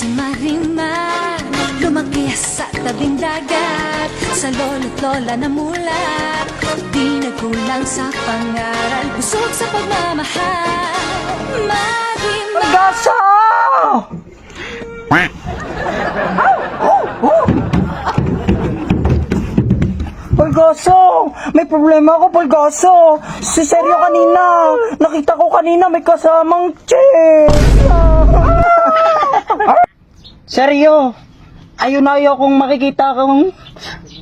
si Marimar, lumaki sa tabing dagat, sa lolo't lola na mulat. Di nagkulang sa pangaral, busog sa pagmamahal. Marimar. Pulgoso! Pulgoso! May problema ako, Pulgoso! Si Seryo kanina! Nakita ko kanina may kasamang chick! Seryo! Ayaw na ayaw kong makikita kong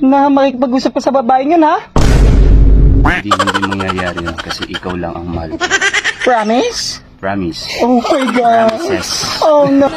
na makikipag-usap ka sa babaeng yun, ha? Hindi mangyayari yun kasi ikaw lang ang mahal. Promise? Promise. Oh my God! Promises. Oh no!